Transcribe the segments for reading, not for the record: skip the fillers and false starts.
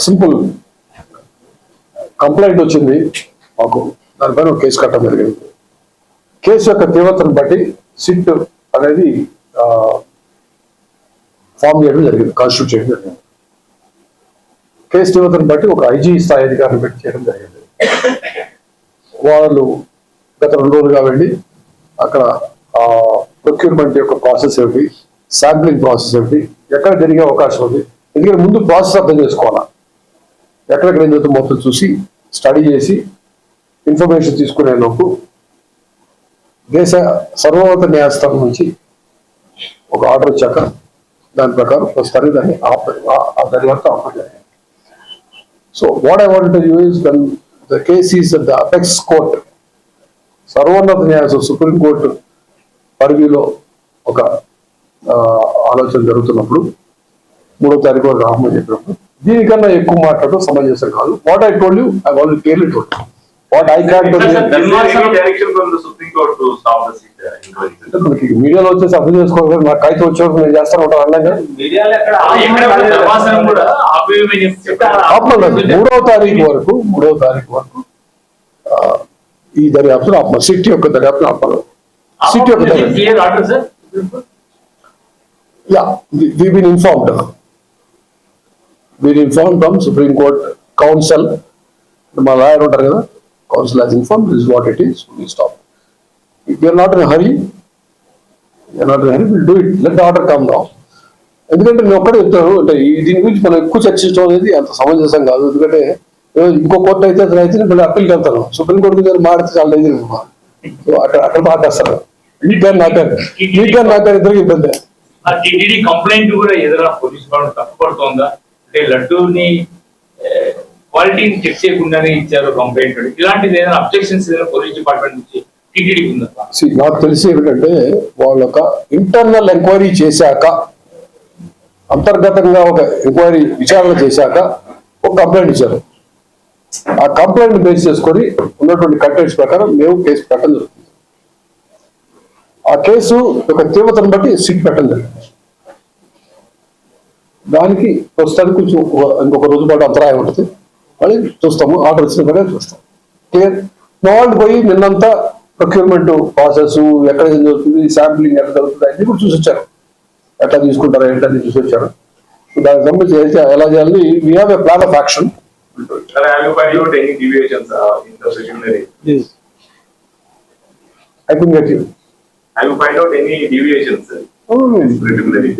Simple complaint వచ్చింది మాకు, దానిపైన ఒక కేసు కట్టడం జరిగింది. కేసు యొక్క తీవ్రతను బట్టి సిట్ అనేది ఫామ్ చేయడం జరిగింది, కాన్స్టిట్యూట్ చేయడం జరిగింది. కేసు తీవ్రతను బట్టి ఒక ఐజీ స్థాయి అధికారిని పెట్టి చేయడం జరిగింది. వాళ్ళు గత 2 రోజులుగా వెళ్ళి అక్కడ ప్రొక్యూర్మెంట్ యొక్క ప్రాసెస్ ఏమిటి, శాంప్లింగ్ ప్రాసెస్ ఏమిటి, ఎక్కడ జరిగే అవకాశం ఉంది, ఎందుకంటే ముందు ప్రాసెస్ అర్థం చేసుకోవాలా, ఎక్కడెక్కడ ఏం జరుగుతుందో మొత్తం చూసి స్టడీ చేసి ఇన్ఫర్మేషన్ తీసుకునే లోపు దేశ సర్వోన్నత న్యాయస్థానం నుంచి ఒక ఆర్డర్ వచ్చాక దాని ప్రకారం ప్రస్తుతానికి దాన్ని దాని వరకు ఆపలేదు. So what I want to use the case is the apex court, సర్వోన్నత న్యాయస్థానం సుప్రీంకోర్టు పరిధిలో ఒక ఆలోచన జరుగుతున్నప్పుడు 3వ తారీఖు వరకు ఆహ్వానం చెప్పినప్పుడు దీనికన్నా ఎక్కువ మాట్లాడటం సమంజసం కాదు. What I told you I already clearly told what I can మీడియాలో వచ్చేసి అర్థం చేసుకోవాలి. నాకు కాగితం వచ్చేవారు నేను చేస్తాను ఉంటాను అన్నాగా. 3వ తారీఖు వరకు ఈ దర్యాప్తును ఆపాలి, సిటీ యొక్క దర్యాప్తును ఆపాలి. సిటీ యొక్క inform from supreme court council, మా లాయర్ ఉంటారు కదా, council has inform this what it is, will stop. You are not in hurry, will do it, let the order come now. ఎందుకంటే నేను ఒక్కడే చెప్తాను అంటే దీని గురించి మనం ఎక్కువ చర్చించడం అనేది అంత సమంజసం కాదు. ఎందుకంటే ఇంకో కోర్టు అయితే అతను అయితే మళ్ళీ అప్పీల్కి వెళ్తాను, సుప్రీంకోర్టు గారు మాడితే చాలా లేదు, అక్కడ మాట్లాడతారు. ఇద్దరికి ఇబ్బంది. కంప్లైంట్ కూడా ఏదైనా పోలీసు వాళ్ళు తప్పుపడుతోందా అంటే లడ్డూని క్వాలిటీని చెక్ చేయకుండానే ఇచ్చారు కంప్లైంట్, ఇలాంటిది ఏదైనా అబ్జెక్షన్స్ ఏదైనా పోలీస్ డిపార్ట్మెంట్ నుంచి టీటీడీ ఉందా? నాకు తెలిసి ఏంటంటే వాళ్ళ ఒక ఇంటర్నల్ ఎంక్వైరీ చేశాక, అంతర్గతంగా ఒక ఎంక్వైరీ విచారణ చేశాక ఒక కంప్లైంట్ ఇచ్చారు. ఆ కంప్లైంట్ బేస్ చేసుకొని ఉన్నటువంటి కంటెంట్స్ ప్రకారం మేము కేసు పెట్టడం జరుగుతుంది. ఆ కేసు యొక్క తీవ్రతను బట్టి సిట్ పెట్టడం జరిగింది. దానికి ప్రస్తుతానికి కొంచెం ఇంకొక రోజు పాటు అంతరాయం ఉంటుంది, మళ్ళీ చూస్తాము, ఆర్డర్ వచ్చిన కూడా చూస్తాం. క్లియర్. వాళ్ళు పోయి నిన్నంతా ప్రొక్యూర్మెంట్ ప్రాసెస్ ఎక్కడ ఏం జరుగుతుంది, శాంప్లింగ్ ఎక్కడ జరుగుతుంది అన్ని కూడా చూసి వచ్చారు, ఎట్లా తీసుకుంటారో ఏంటని చూసి వచ్చారు. దానికి సంబంధించి ఎలా చేయాలని we have a plan of action. I couldn't get you. Have you find out any deviations?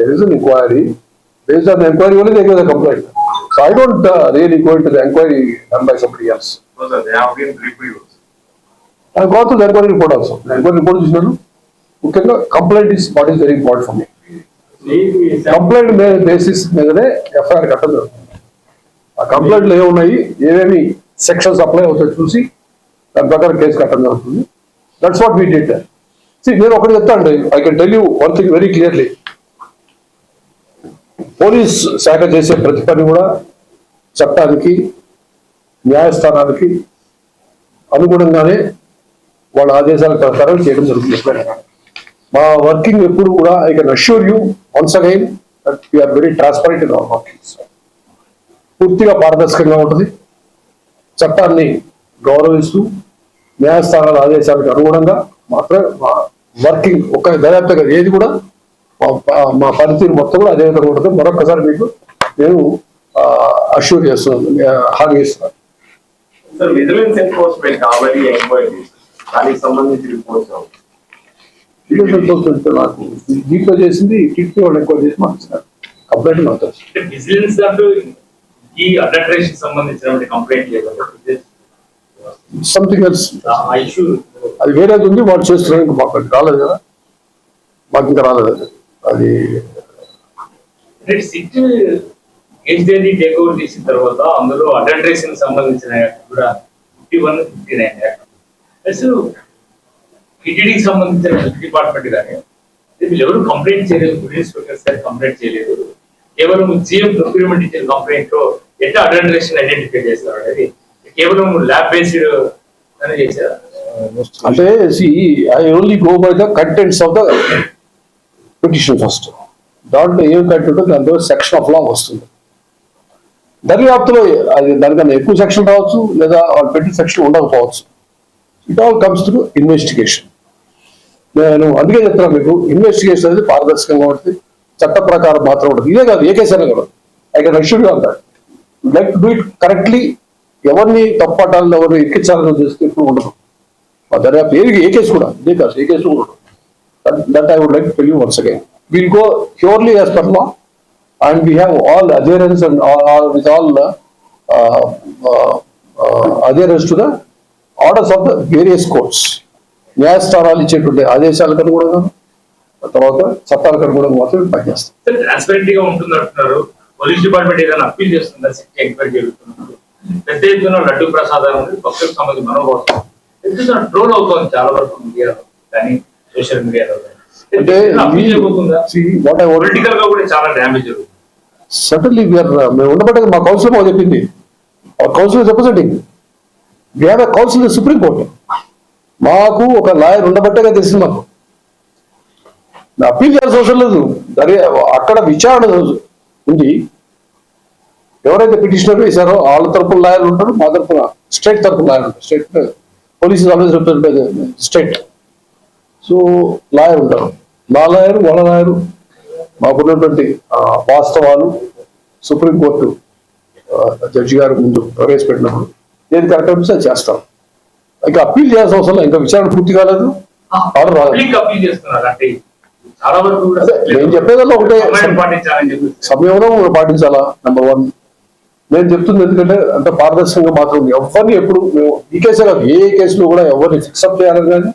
There is an inquiry. Based on the inquiry only they give the complaint. So I don't really go into the inquiry done by somebody else. No sir, they have been reviews. I have gone through the inquiry report also. The inquiry report is not. Okay, complaint is what is very important for me. Complaint basis మీదనే FIR కట్టడం జరుగుతుంది. ఆ కంప్లైంట్లు ఏమున్నాయి, ఏమేమి sections apply అవుతాయి చూసి దాని ప్రకారం కేసు కట్టడం జరుగుతుంది. That's what we did. నేను ఒకటి చెప్తాను, I can tell you one thing very clearly. Police శాఖ చేసే ప్రతి పని కూడా చట్టానికి న్యాయస్థానానికి అనుగుణంగానే వాళ్ళ ఆదేశాల ప్రకారం చేయడం జరుగుతుంది. మా వర్కింగ్ ఎప్పుడు కూడా I can assure you once again that we are very transparent in our working. పూర్తిగా పారదర్శకంగా ఉంటుంది, చట్టాన్ని గౌరవిస్తూ న్యాయస్థానాల ఆదేశాలకు అనుగుణంగా మాత్రమే వర్కింగ్. ఒక దర్యాప్తుగా ఏది కూడా మా పనితీరు మొత్తం కూడా అదే విధంగా ఉంటుంది. మరొకసారి మీకు నేను అష్యూర్ చేస్తున్నాను, హామీ ఇస్తున్నాను. నాకు దీంట్లో చేసింది టిట్ వాళ్ళు ఎంక్వైరీ చేసి మాకు ఇస్తున్నారు కంప్లైంట్. మాత్రం సంథింగ్ ఎల్స్ అది వేరేది ఉంది, వాళ్ళు చేస్తున్నారు. మాకు అది రాలేదు కదా, మాకు ఇంకా రాలేదు అది. టేక్ ఓవర్ చేసిన తర్వాత అందులో అడల్టరేషన్ సంబంధించిన కూడా 51, 59 టీటీడీకి సంబంధించిన డిపార్ట్మెంట్ కానీ వీళ్ళు ఎవరు కంప్లైంట్ చేయలేదు, ఇన్స్పెక్టర్ సార్ కంప్లైంట్ చేయలేదు, కేవలం జీఎం ప్రొక్యూర్మెంట్ ఇచ్చిన కంప్లైంట్ లో ఎట్లా అడల్టరేషన్ ఐడెంటిఫై చేస్తారు అనేది కేవలం ల్యాబ్ బేస్డ్ అని చేశారు. అంటే I only go by the contents of the petition first. దాంట్లో ఏం కంటెంట్ దాంట్లో సెక్షన్ ఆఫ్ లా వస్తుంది. దర్యాప్తులో అది దానికన్నా ఎక్కువ సెక్షన్ రావచ్చు, లేదా వాళ్ళు పెట్టిన సెక్షన్ ఉండకపోవచ్చు. It all comes to investigation. నేను అందుకే చెప్తున్నాను మీకు, ఇన్వెస్టిగేషన్ అనేది పారదర్శకంగా ఉంటుంది, చట్ట ప్రకారం మాత్రం ఉంటుంది. ఇదే కాదు, ఏ కేసు అయినా కూడా I can assure you on that. Like do it correctly. ఎవరిని తప్పట్టాలని, ఎవరిని ఎక్కించాలని చేస్తే ఇప్పుడు ఉండదు. దర్యాప్తు ఏ కేసు కూడా, ఇదే కాదు ఏ కేసు కూడా ఉండదు. That I would like to tell you once again. Will go purely as per law, and we have all adherence and with all adherence to the orders of the various courts. న్యాయస్థానాలు ఇచ్చేటువంటి ఆదేశాలకు అనుగుణంగా, తర్వాత చట్టాలకు అనుగుణంగా మాత్రమే పనిచేస్తాం. Transparent గా ఉంటుంది అంటున్నారు. పోలీస్ డిపార్ట్మెంట్ ఏదైనా అప్పీల్ చేస్తుందా? సిటీ ఎంక్వైరీ జరుగుతున్నారు, పెద్ద ఎత్తున లడ్డు ప్రసాదం భక్తులకు సంబంధించి మనోభావం ఎత్తున ట్రోల్ అవుతుంది చాలా వరకు మీడియాలో కానీ సోషల్ మీడియాలో. అంటే పొలిటికల్ గా కూడా చాలా డ్యామేజ్ జరుగుతుంది. సర్టన్లీ మేము ఉండబట్టే మా కౌన్సిల్ మాకు చెప్పింది, council representing we have a council supreme court. మాకు ఒక లాయర్ ఉండబట్టేగా తెలిసింది. మాకు అప్పీల్ చేయాల్సిన అవసరం లేదు. అక్కడ విచారణ ఉంది. ఎవరైతే పిటిషనర్ వేశారో వాళ్ళ తరపున లాయర్లు ఉంటారు, మా తరపున స్టేట్ తరపున లాయర్ ఉంటారు. State police always represent state. So lawyer ఉంటారు, మా లాయరు వాళ్ళ లాయరు. మాకున్నటువంటి వాస్తవాలు సుప్రీంకోర్టు జడ్జి గారి ముందు ప్రవేశపెట్టినప్పుడు ఏది కరెక్ట్ అనిపిస్తే అది చేస్తాం. ఇంకా అప్పీల్ చేయాల్సిన అవసరం లేదు, ఇంకా విచారణ పూర్తి కాలేదు. ఆర్డర్ రాలేదు. నేను చెప్పేదల్లా ఒకటే, సమయంలో పాటించాలా నెంబర్ 1. నేను చెప్తుంది ఎందుకంటే అంత పారదర్శకంగా మాత్రం ఎవరిని ఎప్పుడు మేము ఈ కేసే కాదు ఏ కేసులో కూడా ఎవరిని ఫిక్సప్ చేయాలని కానీ,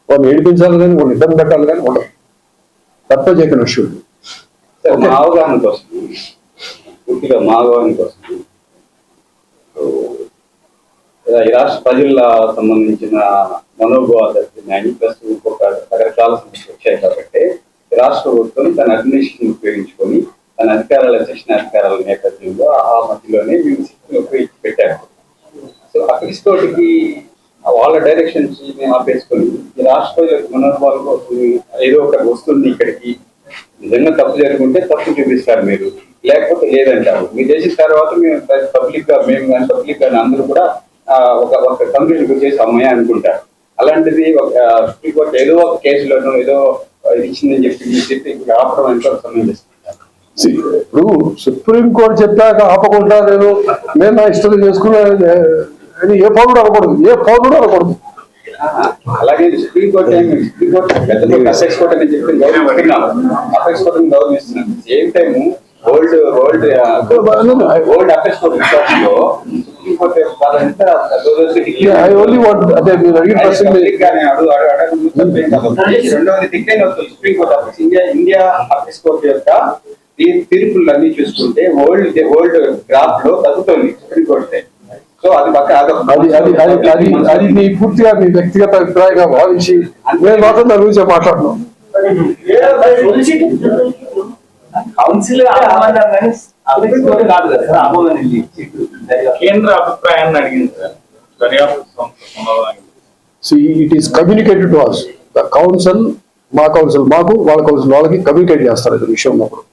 వాళ్ళని ఏడిపించాలని కానీ, వాళ్ళని ఇబ్బంది పెట్టాలని కానీ ఉండదు. తప్ప చేయకుండా విషయం మా అవగాహన కోసం, పూర్తిగా మా అవగాహన కోసం ఈ రాష్ట్ర ప్రజల సంబంధించిన మనోభావాన్ని ప్లస్ ఇంకొక రకరకాల సమస్యలు వచ్చాయి కాబట్టి రాష్ట్ర ప్రభుత్వం తన అడ్మినిస్ట్రేషన్ ఉపయోగించుకొని తన అధికారాల శిక్షణ అధికారాల నేపథ్యంలో ఆ మధ్యలోనే మేము శిక్షణ ఉపయోగించి పెట్టారు. సో అఫీస్ తోటికి వాళ్ళ డైరెక్షన్స్ మేము ఆపేసుకొని ఈ రాష్ట్ర మనోభావాల కోసం ఏదో ఒకటి వస్తుంది ఇక్కడికి, నిజంగా తప్పు జరుగుంటే తప్పు చూపిస్తారు మీరు, లేకపోతే లేదంటారు. మీరు చేసిన తర్వాత మేము పబ్లిక్ గా మేము కానీ పబ్లిక్ కానీ అందరూ కూడా ఒక కంప్లైంట్ చేసి అమ్మాయి అనుకుంటారు. అలాంటిది ఒక సుప్రీంకోర్టు ఏదో ఒక కేసులోనో ఏదో ఇచ్చిందని చెప్పి ఆపడం ఎంతో సమయం చేసుకుంటారు. ఇప్పుడు సుప్రీంకోర్టు చెప్పాక ఆపకుండా నేను నా ఇష్టం చేసుకున్నా ఏ పౌరుడు అనకూడదు, ఏ పౌరుడు అనకూడదు. అలాగే సుప్రీంకోర్టు అపెక్స్ కోర్ట్ అని చెప్పి గౌరవిస్తున్నాం. Same time old apex court resorts లో సుప్రీంకోర్టు రెండవది డిక్లైన్ అవుతుంది. Supreme court apex India apex court యొక్క తీర్పులన్నీ చూసుకుంటే ఓల్డ్ గ్రాఫ్ లో తగ్గుతుంది సుప్రీంకోర్టు. సో అది అది మీ పూర్తిగా మీ వ్యక్తిగత అభిప్రాయంగా భావించి నేను మాత్రం దాని గురించి మాట్లాడుతున్నాను. కేంద్ర అభిప్రాయాన్ని అడిగింది sir. It is communicated to us. The council, మా కౌన్సిల్ మాకు, వాళ్ళ కౌన్సిల్ వాళ్ళకి కమ్యూనికేట్ చేస్తారు ఇది విషయం ఉన్నప్పుడు.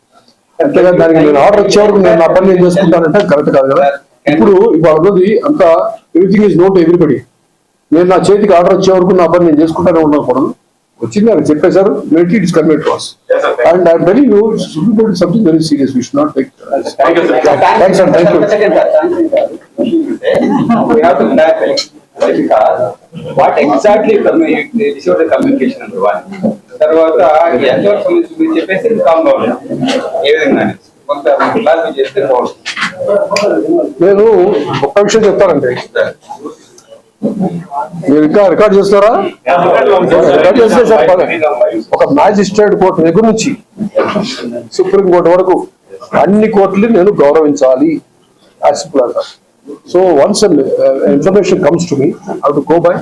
అంతేగాని దానికి నేను ఆర్డర్ వచ్చే వరకు నేను నా పని నేను చేసుకుంటానంటే కరెక్ట్ కాదు కదా. ఇప్పుడు అన్నది అంతా ఎవ్రీథింగ్ ఈజ్ నోట్ ఎవ్రీబడి. నేను నా చేతికి ఆర్డర్ వచ్చే వరకు నా పని నేను చేసుకుంటానే ఉండకూడదు. వచ్చింది అని చెప్పేశారు, it is convey to us. And I'm telling you, something very serious. We should not take. Thanks and thank you. What exactly communication number 1. తర్వాత ఎంతవరకు మీరు చెప్పేసి కామ్గా ఉన్నాం ఏ విధంగా కొంత క్లాస్ చేస్తే బాగుంటుంది. నేను ఒక్క విషయం చెప్తానండి, మీరు ఇంకా రికార్డ్ చేస్తారా? రికార్డ్ చేస్తే ఒక మ్యాజిస్ట్రేట్ కోర్టు దగ్గర నుంచి సుప్రీం కోర్టు వరకు అన్ని కోర్టులు నేను గౌరవించాలి. So once information comes to me, how to go by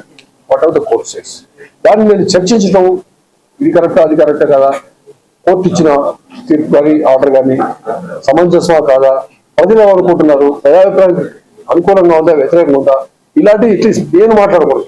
what ever the court says. దాన్ని నేను చర్చించడం, ఇది కరెక్టా అది కరెక్టా కదా, కోర్టు ఇచ్చిన తీర్పు కానీ ఆర్డర్ కానీ సమంజసమా కాదా, ప్రజలు ఏమనుకుంటున్నారు, ప్రజాభిప్రాయం అనుకూలంగా ఉందా వ్యతిరేకంగా ఉందా, ఇలాంటి ఇట్లీస్ట్ నేను మాట్లాడకూడదు.